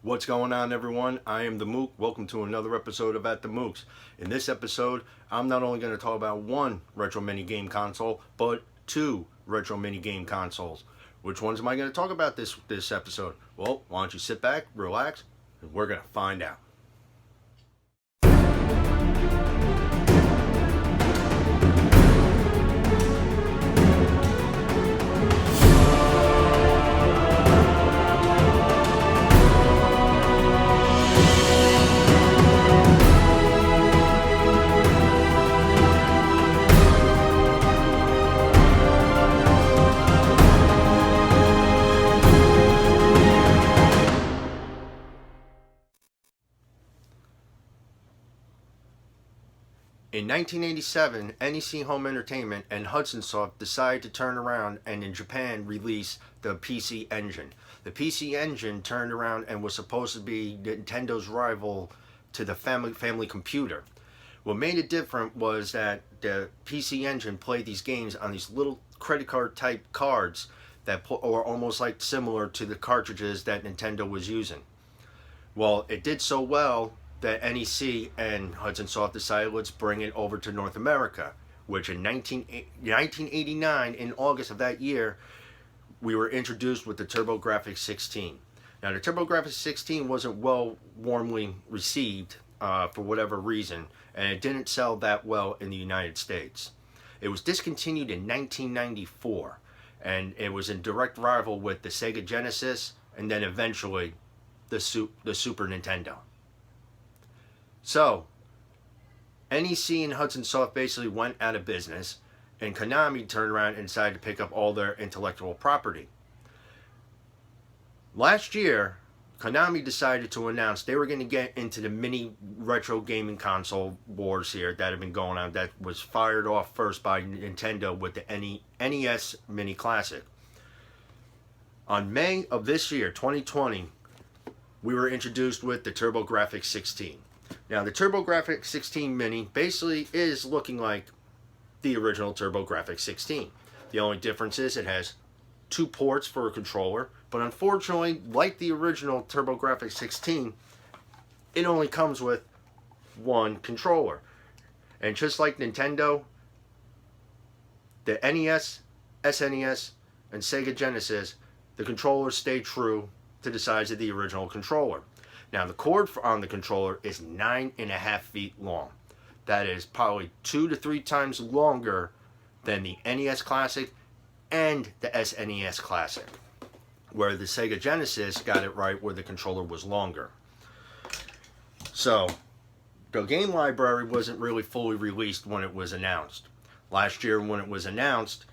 What's going on, everyone? I am the Mook. Welcome to another episode of At the Mooks. In this episode, I'm not only going to talk about one retro mini game console, but two retro mini game consoles. Which ones am I going to talk about this episode? Well, why don't you sit back, relax, and we're going to find out. In 1987, NEC Home Entertainment and Hudson Soft decided to turn around and in Japan release the PC Engine. The PC Engine turned around and was supposed to be Nintendo's rival to the family computer. What made it different was that the PC Engine played these games on these little credit card type cards that are almost like similar to the cartridges that Nintendo was using. Well, it did so well that NEC and Hudson Soft decided, let's bring it over to North America, which in 1989, in August of that year, we were introduced with the Grafx 16. Now, the Grafx 16 wasn't warmly received for whatever reason, and it didn't sell that well in the United States. It was discontinued in 1994, and it was in direct rival with the Sega Genesis, and then eventually the Super Nintendo. So, NEC and Hudson Soft basically went out of business, and Konami turned around and decided to pick up all their intellectual property. Last year, Konami decided to announce they were going to get into the mini retro gaming console wars here that have been going on, that was fired off first by Nintendo with the NES Mini Classic. On May of this year, 2020, we were introduced with the Grafx 16. Now, the Grafx 16 Mini basically is looking like the original Grafx 16. The only difference is it has two ports for a controller, but unfortunately, like the original Grafx 16, it only comes with one controller. And just like Nintendo, the NES, SNES, and Sega Genesis, the controllers stay true to the size of the original controller. Now, the cord on the controller is 9.5 feet long. That is probably 2 to 3 times longer than the NES Classic and the SNES Classic, where the Sega Genesis got it right where the controller was longer. So, the game library wasn't really fully released when it was announced. Last year when it was announced,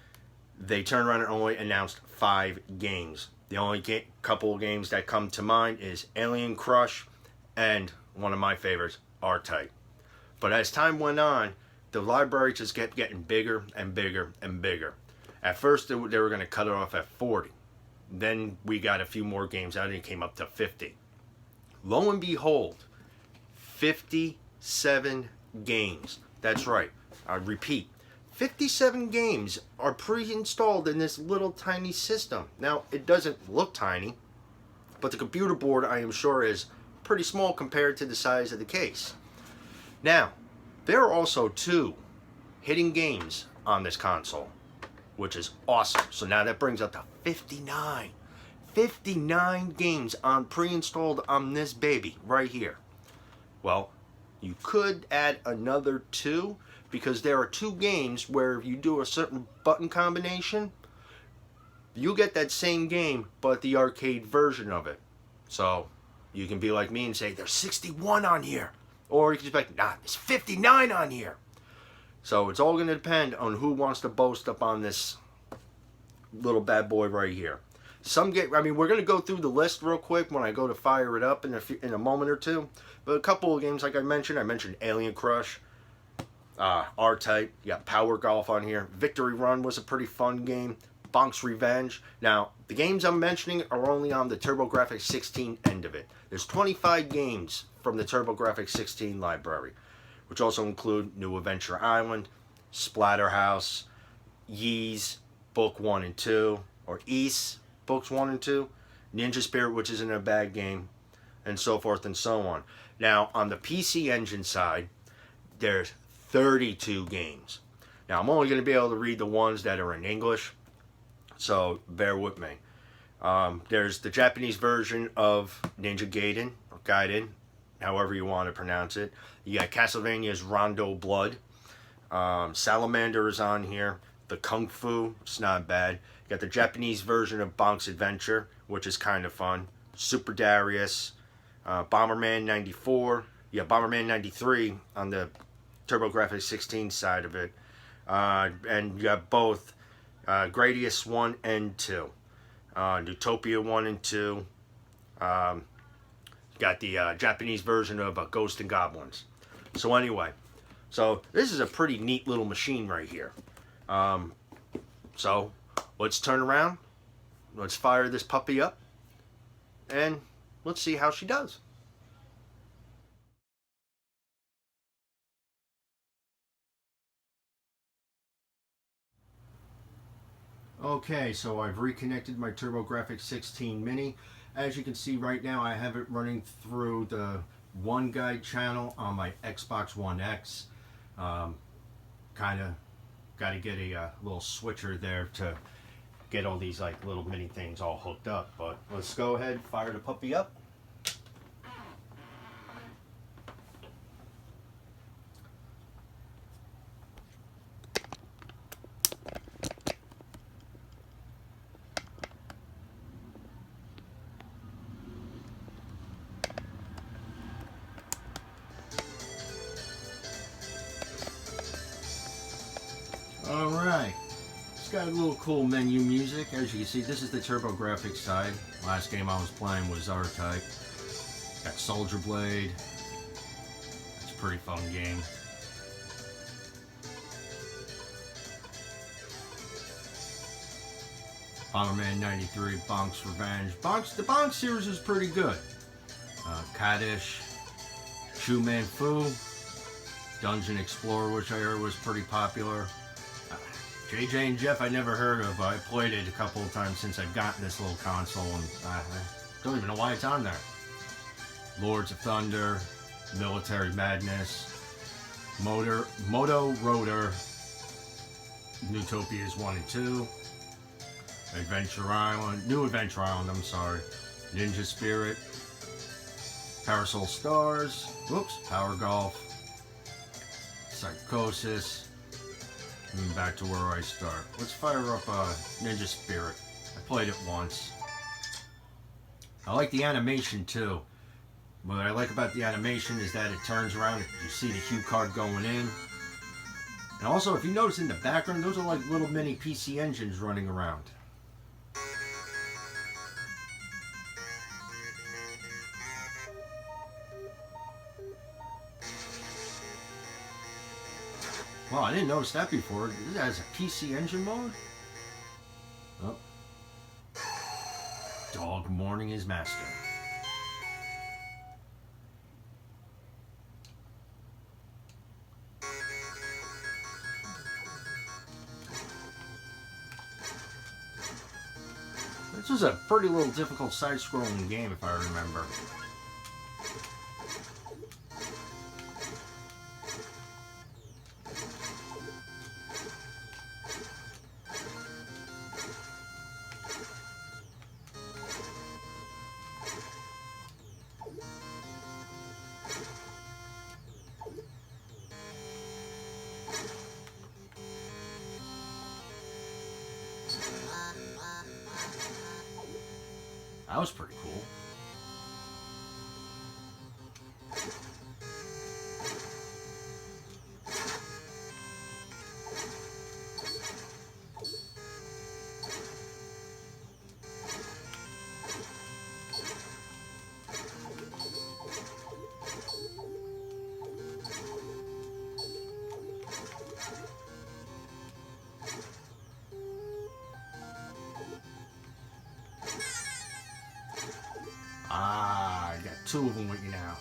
they turned around and only announced 5 games. The only couple of games that come to mind is Alien Crush and one of my favorites, R-Type. But as time went on, the library just kept getting bigger and bigger and bigger. At first, they were going to cut it off at 40. Then we got a few more games out and it came up to 50. Lo and behold, 57 games. That's right. I repeat. 57 games are pre-installed in this little tiny system. Now, it doesn't look tiny, but the computer board, I am sure, is pretty small compared to the size of the case. Now, there are also 2 hidden games on this console, which is awesome. So now that brings up to 59. 59 games on pre-installed on this baby right here. Well, you could add another 2, because there are 2 games where if you do a certain button combination, you get that same game, but the arcade version of it. So you can be like me and say, there's 61 on here. Or you can just be like, nah, there's 59 on here. So it's all going to depend on who wants to boast up on this little bad boy right here. We're going to go through the list real quick when I go to fire it up in a moment or two. But a couple of games like I mentioned Alien Crush, R-Type, you got Power Golf on here. Victory Run was a pretty fun game. Bonk's Revenge. Now, the games I'm mentioning are only on the Grafx 16 end of it. There's 25 games from the Grafx 16 library, which also include New Adventure Island, Splatterhouse, Ys, Book 1 and 2, or Ys, Books 1 and 2, Ninja Spirit, which isn't a bad game, and so forth and so on. Now, on the PC Engine side, there's 32 games. Now, I'm only going to be able to read the ones that are in English, so bear with me. There's the Japanese version of Ninja Gaiden, or Gaiden, however you want to pronounce it. You got Castlevania's Rondo Blood. Salamander is on here. The Kung Fu, it's not bad. You got the Japanese version of Bonk's Adventure, which is kind of fun. Super Darius, Bomberman 94. Yeah, Bomberman 93 on the TurboGrafx 16 side of it. And you got both Gradius 1 and 2. Utopia 1 and 2. Got the Japanese version of Ghosts and Goblins. So anyway, so this is a pretty neat little machine right here. So let's turn around. Let's fire this puppy up. And let's see how she does. Okay, so I've reconnected my TurboGrafx 16 Mini. As you can see right now, I have it running through the One Guide channel on my Xbox One X. Kind of got to get a little switcher there to get all these like little mini things all hooked up. But let's go ahead, fire the puppy up. Alright, it's got a little cool menu music. As you can see, this is the TurboGrafx side. Last game I was playing was R-Type. Got Soldier Blade. It's a pretty fun game. Bomberman 93, Bonk's Revenge. The Bonk series is pretty good. Kaddish, Chu Man Fu, Dungeon Explorer, which I heard was pretty popular. JJ and Jeff I never heard of. I played it a couple of times since I've gotten this little console, and I don't even know why it's on there. Lords of Thunder, Military Madness, Moto Rotor, Newtopias 1 and 2, New Adventure Island, I'm sorry, Ninja Spirit, Parasol Stars, Power Golf, Psychosis, and back to where I start. Let's fire up Ninja Spirit. I played it once. I like the animation too. What I like about the animation is that it turns around, you see the cue card going in. And also, if you notice in the background, those are like little mini PC engines running around. Wow, I didn't notice that before. This has a PC engine mode? Oh. Dog mourning his master. This was a pretty little difficult side-scrolling game, if I remember. That was pretty cool. Ah, I got two of them with you now.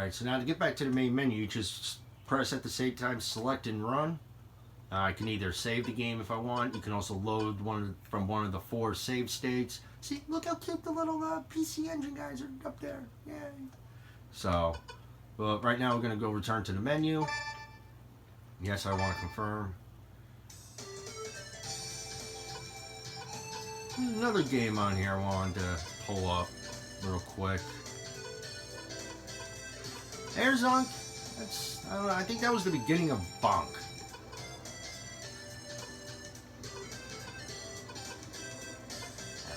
Alright, so now to get back to the main menu, you just press at the same time, select and run. I can either save the game if I want. You can also load from one of the 4 save states. See, look how cute the little PC Engine guys are up there. Yay. So, but right now we're going to go return to the menu. Yes, I want to confirm. Another game on here I wanted to pull up real quick. Airzonk. I don't know, I think that was the beginning of Bonk.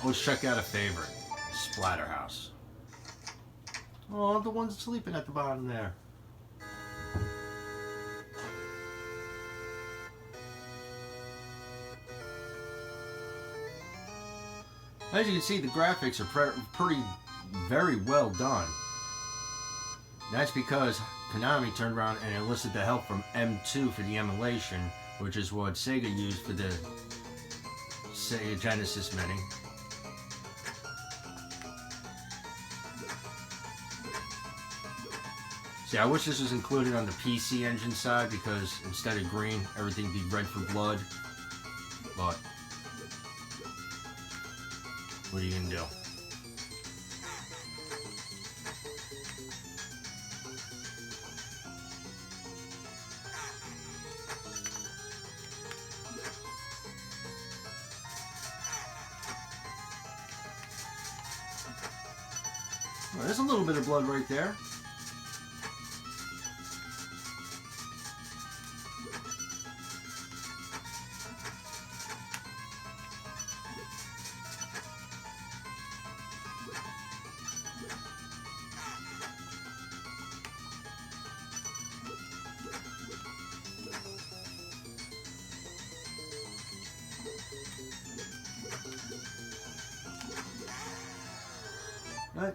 Let's check out a favorite, Splatterhouse. Oh, the one's sleeping at the bottom there. As you can see, the graphics are very well done. That's because Konami turned around and enlisted the help from M2 for the emulation, which is what Sega used for the Sega Genesis Mini. See, I wish this was included on the PC Engine side because instead of green, everything would be red for blood. But what are you gonna do? Well, there's a little bit of blood right there.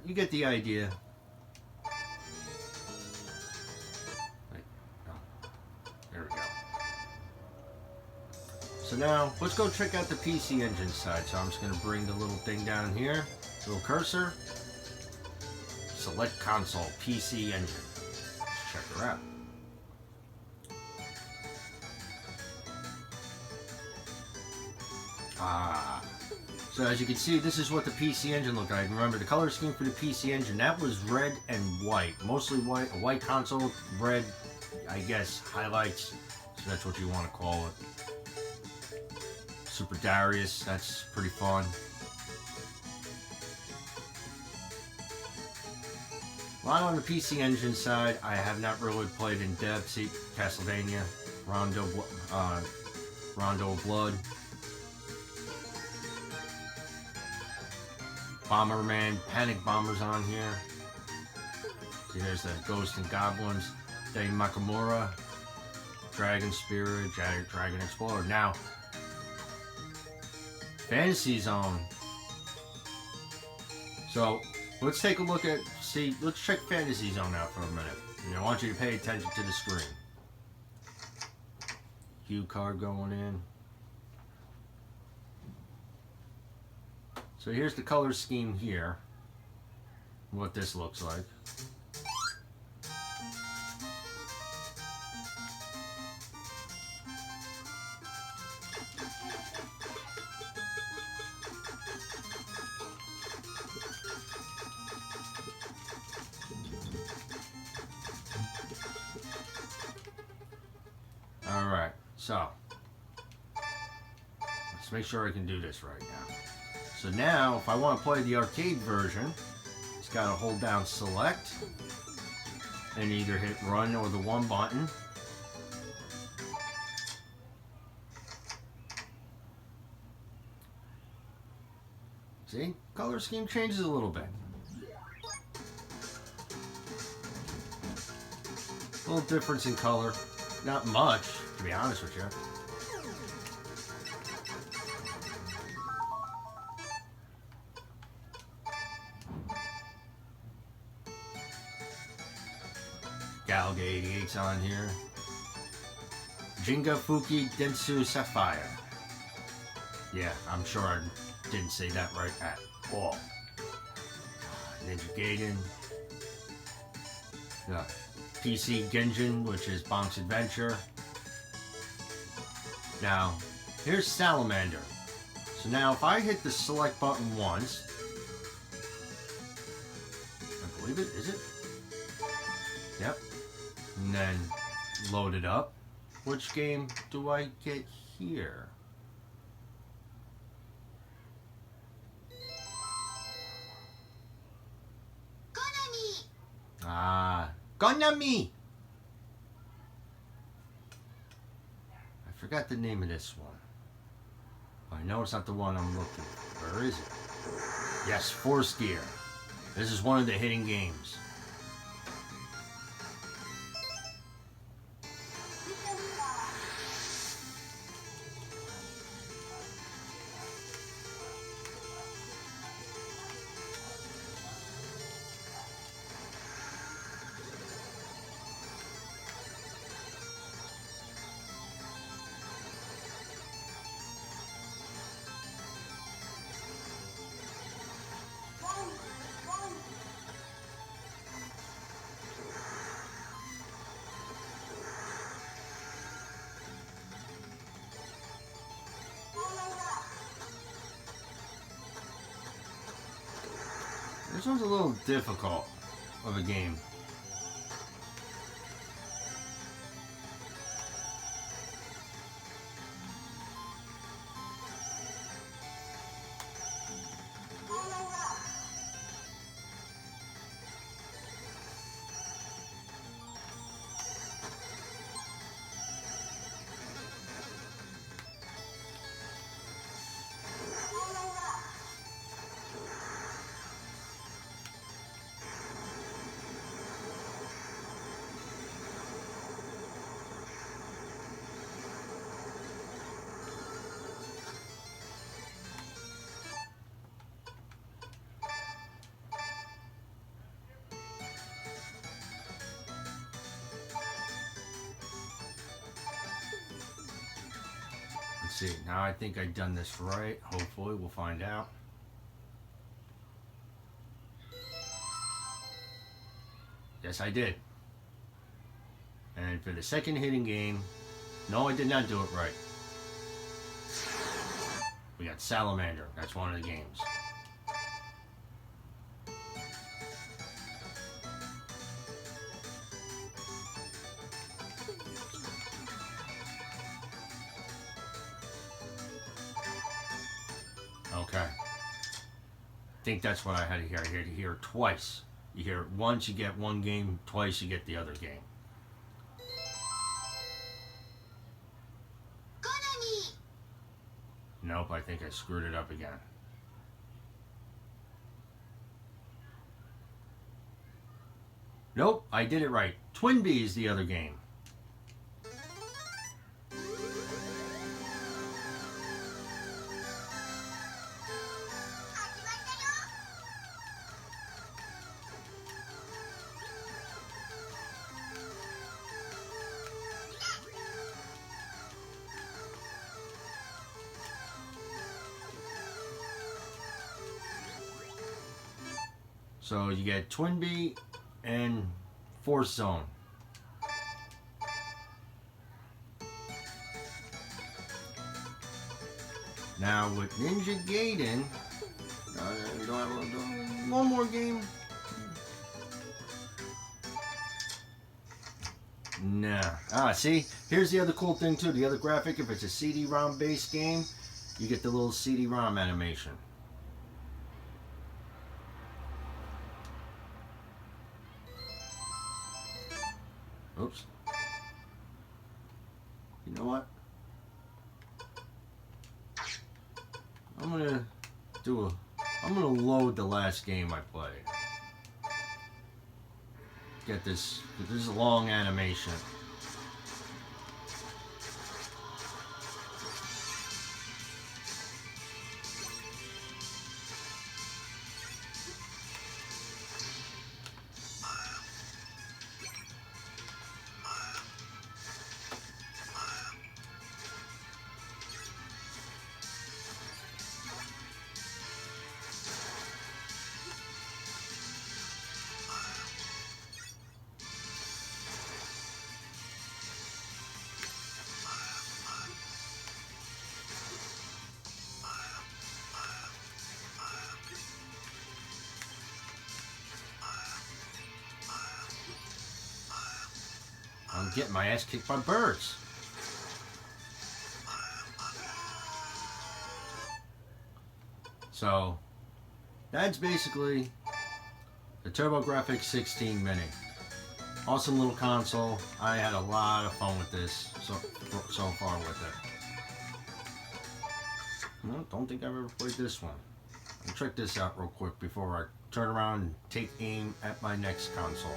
You get the idea. There we go. So now, let's go check out the PC Engine side. So I'm just going to bring the little thing down here, little cursor. Select console, PC Engine. Let's check her out. So as you can see, this is what the PC Engine looked like. Remember, the color scheme for the PC Engine, that was red and white. Mostly white, a white console, red, I guess, highlights. So that's what you want to call it. Super Darius, that's pretty fun. While on the PC Engine side, I have not really played in depth. See, Castlevania, Rondo of Blood. Bomberman, Panic Bombers on here. See, there's the Ghost and Goblins, Dave Nakamura, Dragon Spirit, Dragon Explorer. Now, Fantasy Zone. So, let's take a look at, let's check Fantasy Zone out for a minute. And I want you to pay attention to the screen. Cue card going in. So here's the color scheme here, what this looks like. Alright, so let's make sure I can do this right now. So now, if I want to play the arcade version, it's got to hold down select and either hit run or the 1 button. See, color scheme changes a little bit. A little difference in color, not much, to be honest with you. Galaga 88's on here. Jinga Fuki Densu Sapphire. Yeah, I'm sure I didn't say that right at all. Ninja Gaiden. Got PC Genjin, which is Bonk's Adventure. Now, here's Salamander. So now if I hit the select button once, I believe it, is it? Yep. And then load it up. Which game do I get here? Konami! I forgot the name of this one. I know it's not the one I'm looking for. Where is it? Yes, Force Gear. This is one of the hidden games. This one's a little difficult of a game. Let's see, now I think I've done this right. Hopefully, we'll find out. Yes, I did. And for the second hidden game, no, I did not do it right. We got Salamander. That's one of the games. Okay. I think that's what I had to hear. I had to hear it twice. You hear it once, you get one game. Twice, you get the other game. Nope, I think I screwed it up again. Nope, I did it right. Twin Bee is the other game. So you get Twin Bee and Force Zone. Now with Ninja Gaiden, do I have one more game? Nah. Ah, see? Here's the other cool thing too. The other graphic, if it's a CD-ROM based game, you get the little CD-ROM animation. Oops. You know what? I'm gonna load the last game I played. Get this is a long animation. getting my ass kicked by birds. So that's basically the TurboGrafx 16 Mini. Awesome little console. I had a lot of fun with this so far with it. Well, don't think I've ever played this one. I'll check this out real quick before I turn around and take aim at my next console.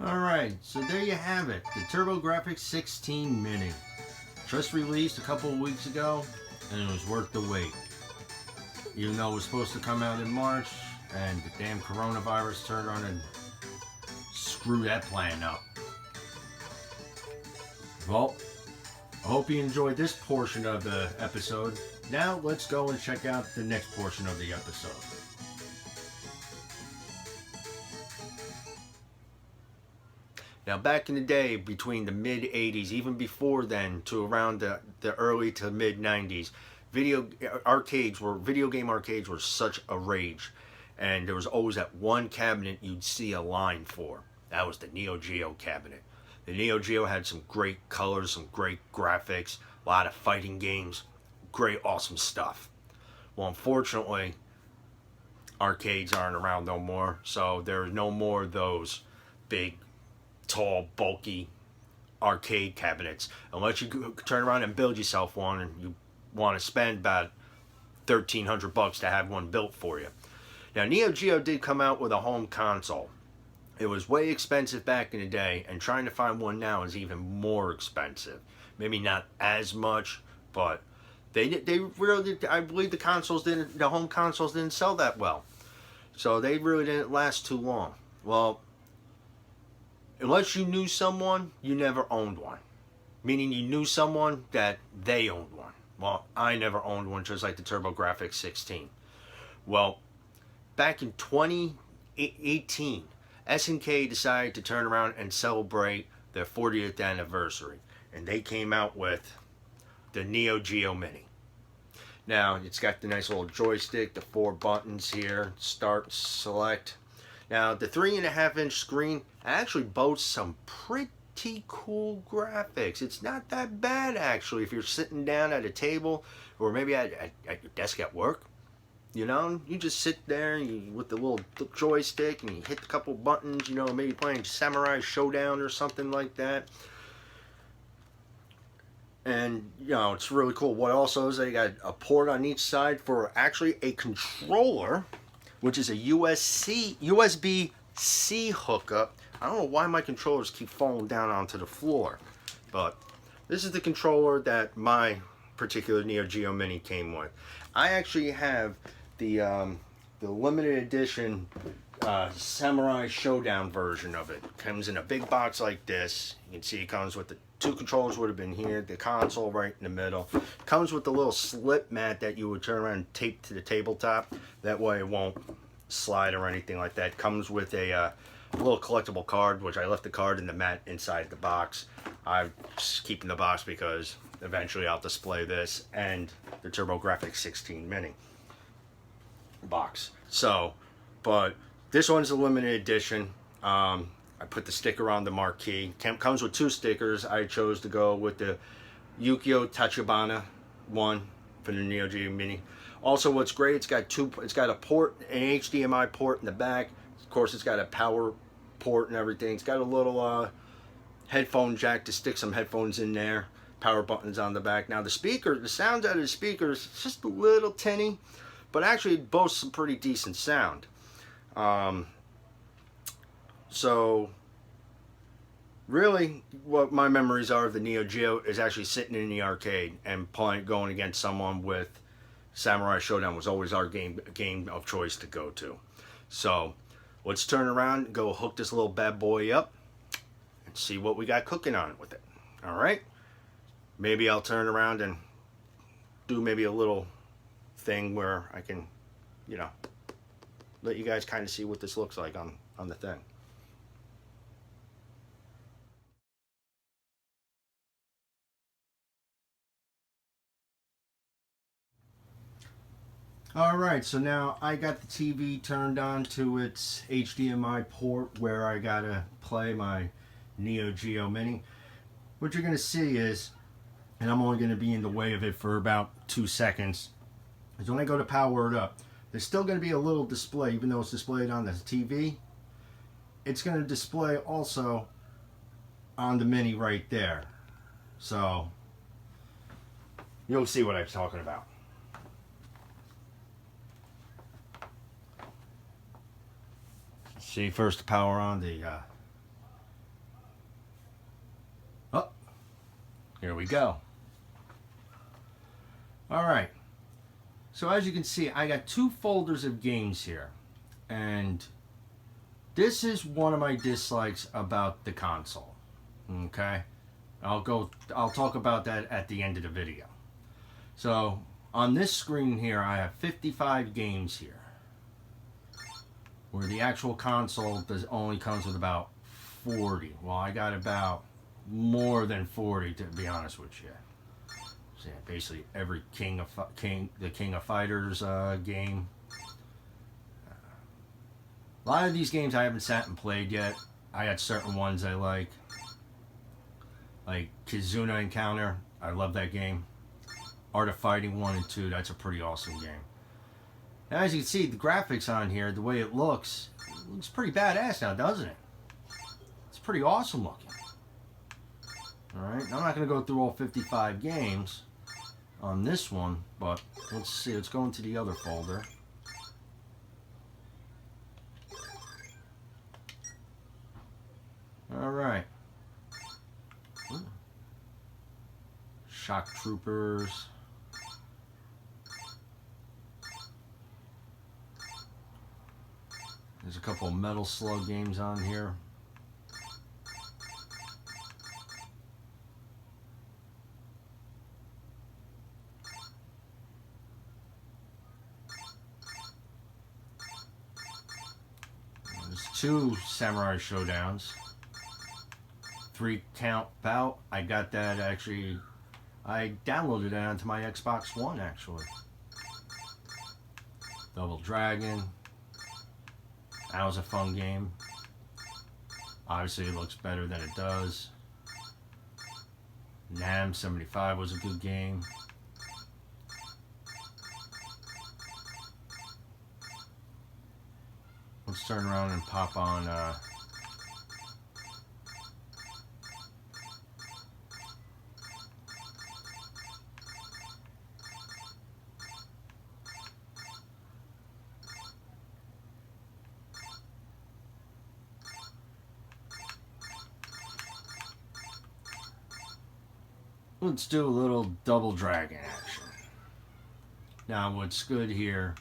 Alright, so there you have it, the TurboGrafx 16 Mini. Just released a couple of weeks ago, and it was worth the wait. Even though it was supposed to come out in March, and the damn coronavirus turned on and screwed that plan up. Well, I hope you enjoyed this portion of the episode. Now let's go and check out the next portion of the episode. Now, back in the day, between the mid-'80s, even before then, to around the early to mid-'90s, video game arcades were such a rage. And there was always that one cabinet you'd see a line for. That was the NeoGeo cabinet. The NeoGeo had some great colors, some great graphics, a lot of fighting games, great, awesome stuff. Well, unfortunately, arcades aren't around no more, so there are no more of those big, tall, bulky arcade cabinets, unless you turn around and build yourself one, and you want to spend about $1,300 to have one built for you. Now, NeoGeo did come out with a home console. It was way expensive back in the day, and trying to find one now is even more expensive. Maybe not as much, but they really, I believe the home consoles didn't sell that well, so they really didn't last too long. Well, unless you knew someone, you never owned one. Meaning you knew someone that they owned one. Well, I never owned one, just like the TurboGrafx 16. Well, back in 2018, SNK decided to turn around and celebrate their 40th anniversary. And they came out with the NeoGeo Mini. Now, it's got the nice little joystick, the 4 buttons here, start, select. Now, the 3.5-inch screen actually boasts some pretty cool graphics. It's not that bad, actually, if you're sitting down at a table or maybe at your desk at work. You know, you just sit there with the little joystick and you hit a couple buttons, you know, maybe playing Samurai Shodown or something like that. And, you know, it's really cool. What also is they got a port on each side for actually a controller, which is a USB-C hookup. I don't know why my controllers keep falling down onto the floor, but this is the controller that my particular NeoGeo Mini came with. I actually have the limited edition Samurai Shodown version of it. Comes in a big box like this. You can see it comes with the 2 controllers would have been here, the console right in the middle. Comes with the little slip mat that you would turn around and tape to the tabletop. That way it won't slide or anything like that. Comes with a little collectible card, which I left the card and the mat inside the box. I'm just keeping the box because eventually I'll display this and the TurboGrafx 16 Mini box. So, but this one's a limited edition. I put the sticker on the marquee. Comes with 2 stickers. I chose to go with the Yukio Tachibana one for the NeoGeo Mini. Also, what's great, it's got a port, an HDMI port in the back. Of course, it's got a power port and everything. It's got a little headphone jack to stick some headphones in there. Power buttons on the back. Now the sound out of the speakers is just a little tinny, but actually it boasts some pretty decent sound. So really, what my memories are of the NeoGeo is actually sitting in the arcade and playing, going against someone with Samurai Shodown was always our game of choice to go to. So let's turn around and go hook this little bad boy up and see what we got cooking on it with it. All right. Maybe I'll turn around and do maybe a little thing where I can, you know, let you guys kind of see what this looks like on the thing. Alright, so now I got the TV turned on to its HDMI port where I gotta play my NeoGeo Mini. What you're gonna see is, and I'm only gonna be in the way of it for about 2 seconds, is when I go to power it up, there's still gonna be a little display, even though it's displayed on the TV. It's gonna display also on the Mini right there. So, you'll see what I'm talking about. See, first the power on the, oh, here we go. Alright, so as you can see, I got 2 folders of games here, and this is one of my dislikes about the console, okay? I'll talk about that at the end of the video. So, on this screen here, I have 55 games here, where the actual console only comes with about 40. Well, I got about more than 40 to be honest with you. So yeah, basically every King of Fighters game. A lot of these games I haven't sat and played yet. I got certain ones I like Kizuna Encounter. I love that game. Art of Fighting 1 and 2. That's a pretty awesome game. Now, as you can see, the graphics on here, the way it looks pretty badass now, doesn't it? It's pretty awesome looking. Alright, I'm not going to go through all 55 games on this one, but let's see, let's go into the other folder. Alright. Shock Troopers. There's a couple of Metal Slug games on here. There's 2 Samurai Showdowns. 3 Count Bout. I got that actually. I downloaded it onto my Xbox One actually. Double Dragon. That was a fun game. Obviously, it looks better than it does. Nam 75 was a good game. Let's turn around and pop on. Let's do a little Double Dragon action. Now, what's good here,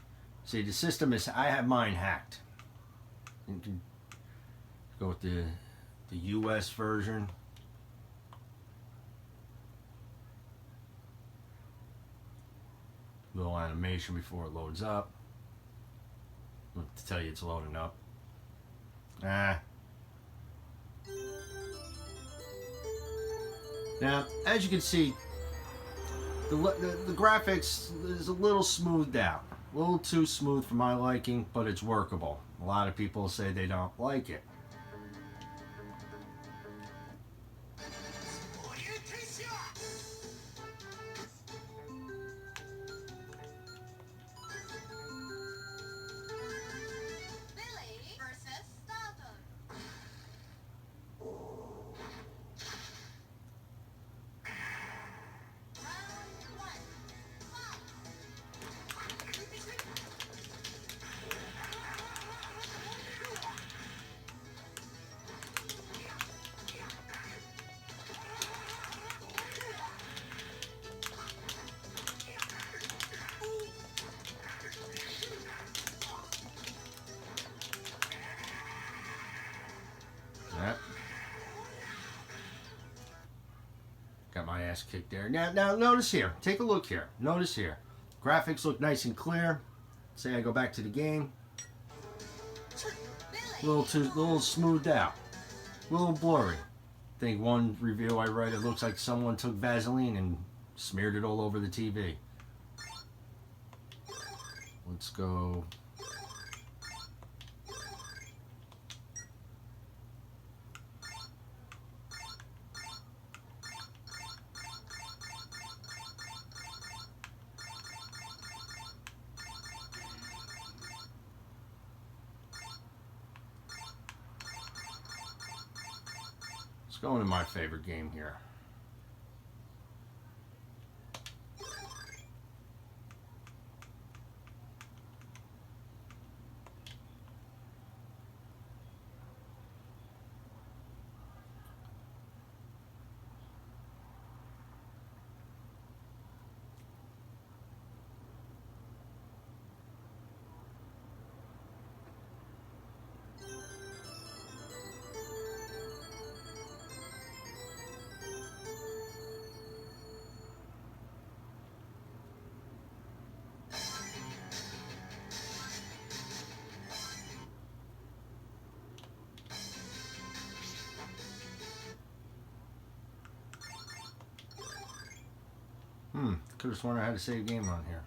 see, the system is, I have mine hacked. You can go with the US version. Little animation before it loads up. To tell you it's loading up. Now, as you can see, the graphics is a little smoothed out. A little too smooth for my liking, but it's workable. A lot of people say they don't like it. ass kicked there. Now notice here. Take a look here. Notice here. Graphics look nice and clear. Say I go back to the game. A little smoothed out. A little blurry. I think one review I read, it looks like someone took Vaseline and smeared it all over the TV. Let's go. Let's go into my favorite game here. Could have sworn I had to save game on here.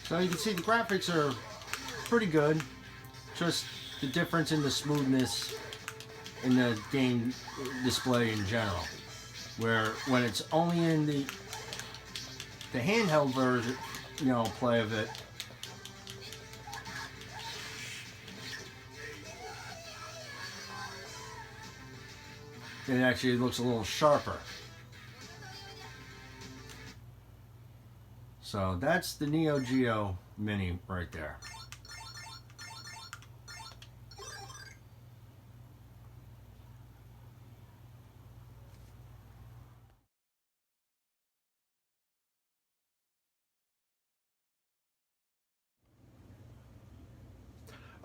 So you can see the graphics are pretty good. Just the difference in the smoothness in the game display in general. Where when it's only in the handheld version, play of it, it actually looks a little sharper. So that's the NeoGeo Mini right there.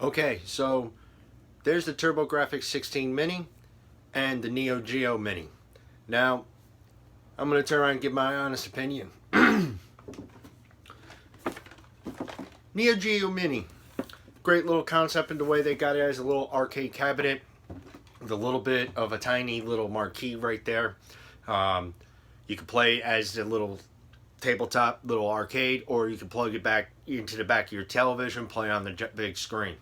Okay, so there's the TurboGrafx 16 Mini and the NeoGeo Mini. Now, I'm going to turn around and give my honest opinion. NeoGeo Mini, great little concept in the way they got it as a little arcade cabinet with a little bit of a tiny little marquee right there. You can play as the little tabletop little arcade, or you can plug it back into the back of your television, play on the big screen.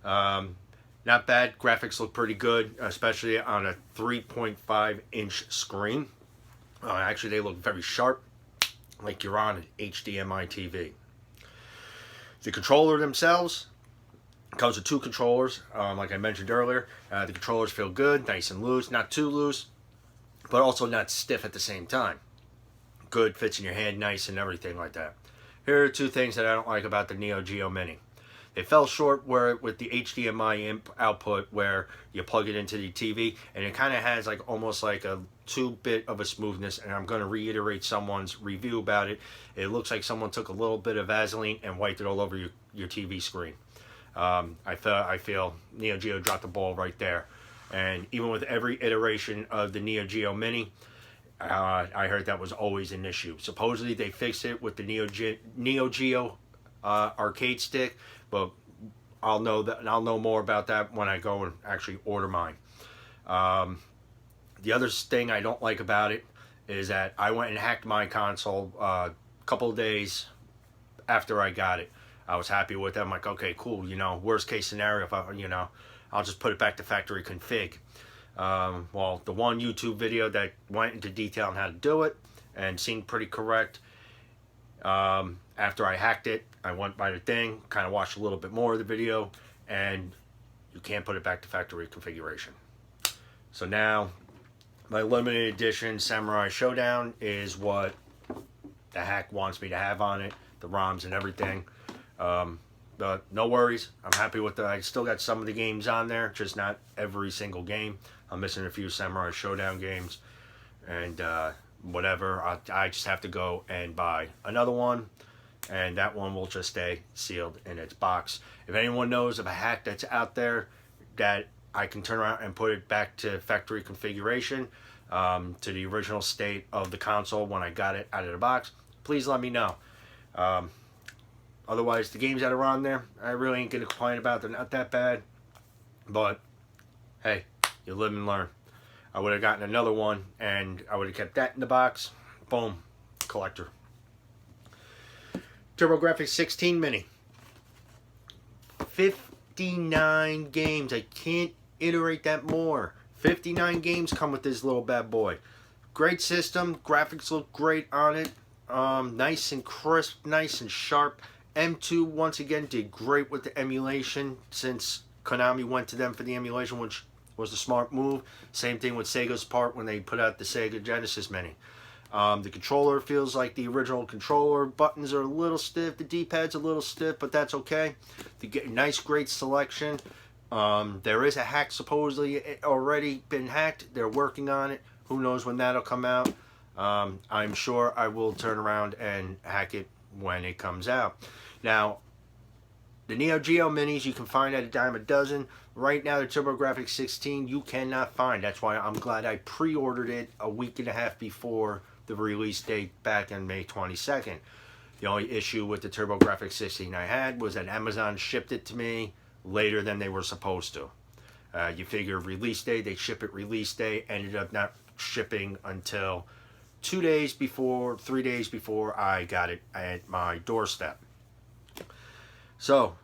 Not bad. Graphics look pretty good, especially on a 3.5 inch screen. Actually, they look very sharp, like you're on an HDMI TV. The controller themselves comes with two controllers, like I mentioned earlier. The controllers feel good, nice and loose, not too loose, but also not stiff at the same time. Good, fits in your hand nice and everything like that. Here are two things that I don't like about the NeoGeo Mini. They fell short with the HDMI output where you plug it into the TV, and it kind of has like almost like a bit of a smoothness, and I'm going to reiterate someone's review about it. It looks like someone took a little bit of Vaseline and wiped it all over your TV screen. I feel NeoGeo dropped the ball right there. And even with every iteration of the NeoGeo Mini, I heard that was always an issue. Supposedly they fixed it with the NeoGeo arcade stick, but I'll know more about that when I go and actually order mine. The other thing I don't like about it is that I went and hacked my console a couple of days after I got it. I was happy with it. I'm like, okay, cool. You know, worst case scenario, if I, you know, I'll just put it back to factory config. Well, the one YouTube video that went into detail on how to do it and seemed pretty correct. After I hacked it, I went by the thing, kind of watched a little bit more of the video, and you can't put it back to factory configuration. So now, my limited edition Samurai Shodown is what the hack wants me to have on it, the ROMs and everything. But no worries, I'm happy with it. I still got some of the games on there, just not every single game. I'm missing a few Samurai Shodown games, and whatever. I just have to go and buy another one, and that one will just stay sealed in its box. If anyone knows of a hack that's out there that I can turn around and put it back to factory configuration, to the original state of the console when I got it out of the box, please let me know. Otherwise, the games that are on there, I really ain't going to complain about. They're not that bad. But, hey, you live and learn. I would have gotten another one, and I would have kept that in the box. Boom. Collector. TurboGrafx 16 Mini. 59 games. I can't iterate that more. 59 games come with this little bad boy. Great system. Graphics look great on it. Nice and crisp. Nice and sharp. M2 once again did great with the emulation, since Konami went to them for the emulation, which was the smart move. Same thing with Sega's part when they put out the Sega Genesis Mini. The controller feels like the original controller. Buttons are a little stiff. The D-pad's a little stiff, but that's okay. They get nice, great selection. There is a hack supposedly already been hacked. They're working on it. Who knows when that'll come out. I'm sure I will turn around and hack it when it comes out. Now, the NeoGeo Minis you can find at a dime a dozen. Right now, the TurboGrafx 16 you cannot find. That's why I'm glad I pre-ordered it a week and a half before the release date back on May 22nd. The only issue with the TurboGrafx 16 I had was that Amazon shipped it to me later than they were supposed to. You figure release day, they ship it release day, ended up not shipping until 2 days before, 3 days before I got it at my doorstep. So,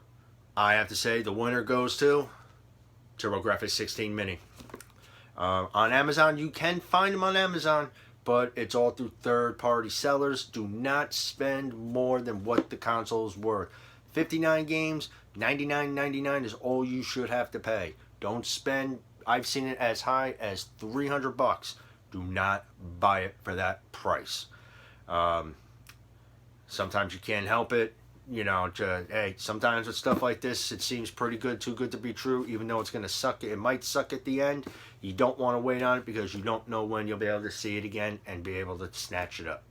I have to say the winner goes to TurboGrafx 16 Mini. On Amazon, you can find them on Amazon, but it's all through third-party sellers. Do not spend more than what the console is worth. 59 games, $99.99 is all you should have to pay. Don't spend, I've seen it as high as $300. Do not buy it for that price. Sometimes you can't help it. You know, hey, sometimes with stuff like this, it seems pretty good, too good to be true, even though it's going to suck. It might suck at the end. You don't want to wait on it because you don't know when you'll be able to see it again and be able to snatch it up.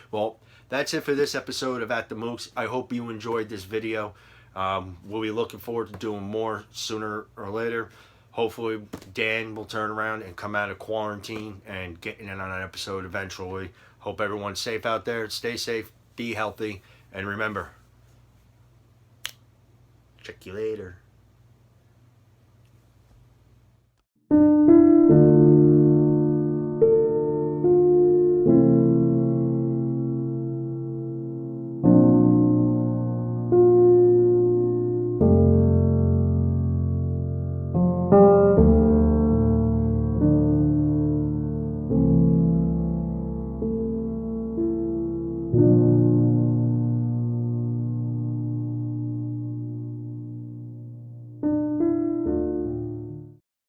Well, that's it for this episode of At the Mooks. I hope you enjoyed this video. We'll be looking forward to doing more sooner or later. Hopefully, Dan will turn around and come out of quarantine and get in on an episode eventually. Hope everyone's safe out there. Stay safe, be healthy, and remember, check you later.